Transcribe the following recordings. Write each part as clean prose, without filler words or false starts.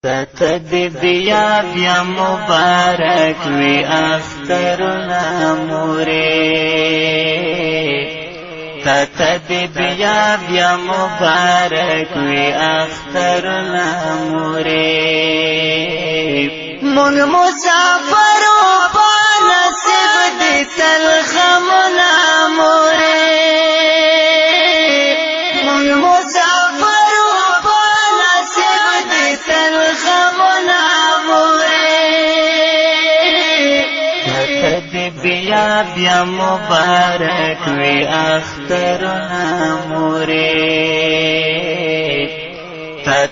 ته دې بیا بیا مبارک وي اخترنا مورې ته دې بیا بیا مبارک وي اخترنا مورې مونږ مسافرو په نصیب دې تل غمونه مورې مونږ مسافرو په نصیب دې تل غمونه مورې ته دې بیا بیا مبارک وي اخترنا مورې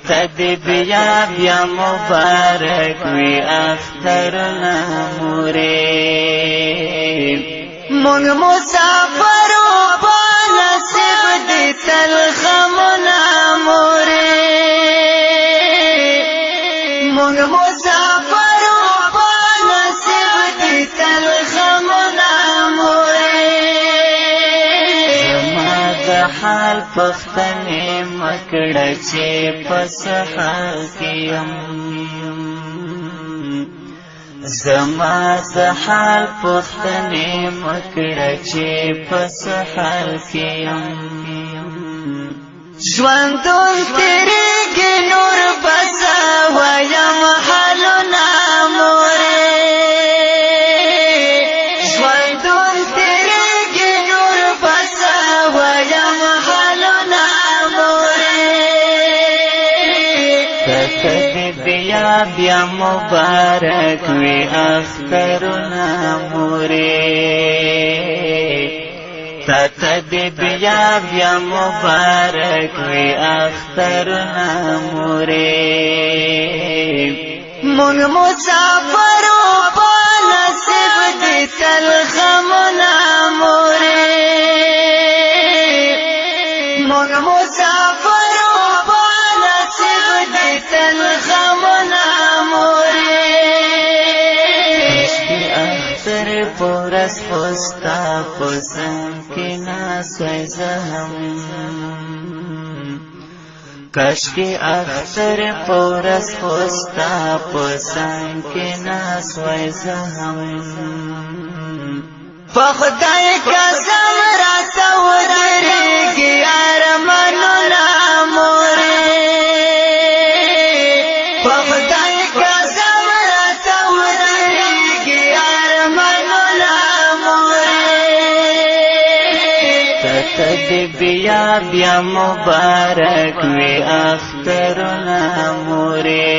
ته دې بیا بیا مبارک وي اخترنا مورې مونږ مسافرو په نصیب دې تل غمونه مورې مونږ مسافرو په نصیب دې تل غمونه مورې زما د حال پښتنې مکړه چې پس حال کې یم زما د حال پښتنې مکړه چې پس حال کې یم ژوندون تیریږي نور بس وایم حالونه مورې ژوندون تیریږي نور بس وایم حالونه مورې ته دې بیا بیا مبارک وي اخترنا مورې ته دې بیا بیا مبارک وي اخترنا مورې مونږ مسافرو په نصیب دې تل غمونه مورې مونږ مسافرو په نصیب دې تل غمونه مورې اختر پورس خوستا پسند کی ناسوی زهم کشکی اختر پورس خوستا پسند کی ناسوی زهم فخدای قسم راته ودرېږي ارمانونه مورې فخدای قسم راته ودرېږي ارمانونه مورې ته دې بیا بیا مبارک وي اخترنا مورې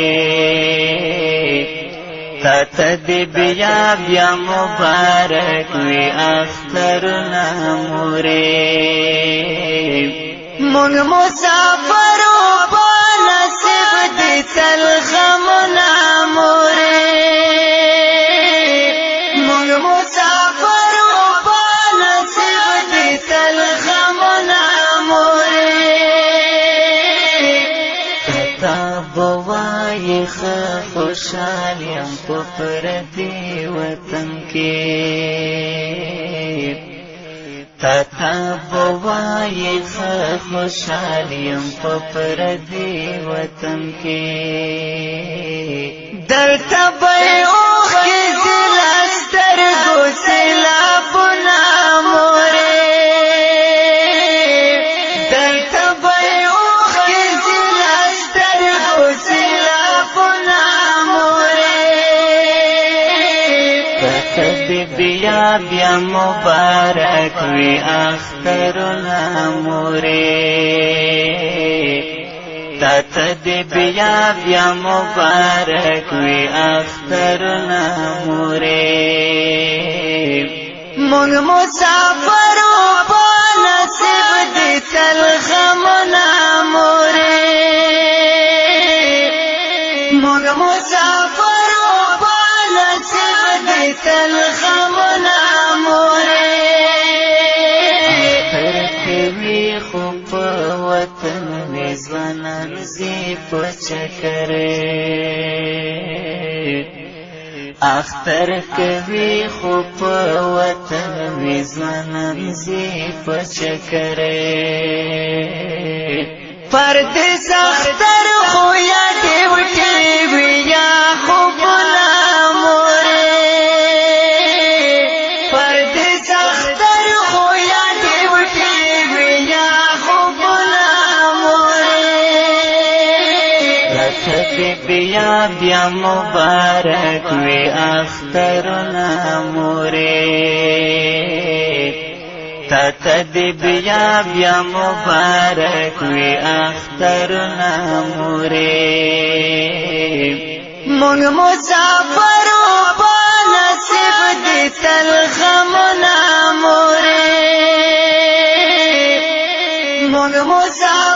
ته دې بیا بیا مبارک وي اخترنا مورې مونږ مسافرو په نصیب دې تل غمونه مورې مونږ مسافرو په نصیب دې تل غمونه مورې تا بوای خوشحال یم په پردي وطن کې تا بوای خوشحال یم په پردي وطن کې دلته به اوښکې زلا سترګو سیلابونه مورې دلته به اوښکې زلا سترګو سیلابونه مورې ته دې بیا بیا مبارک وي اخترنا مورې ته دې بیا بیا مبارک وي اخترنا مورې مونږ مسافرو په نصیب دې تل غمونه مورې مونږ مسافرو په نصیب دې تل غمونه مورې اختر کوي خو په وطن مې ځوانان ځي په چکرې اختر کوي خو په وطن مې ځوانان ځي په چکرې پردیس اختر خو یادې وټې تدی بیا بیا مبارک وی اخترنا مورید تدی بیا بیا مبارک وی اخترنا مورید مونږ مسافرو په نصیب دي تل غمونه مورید مونږ مسافرو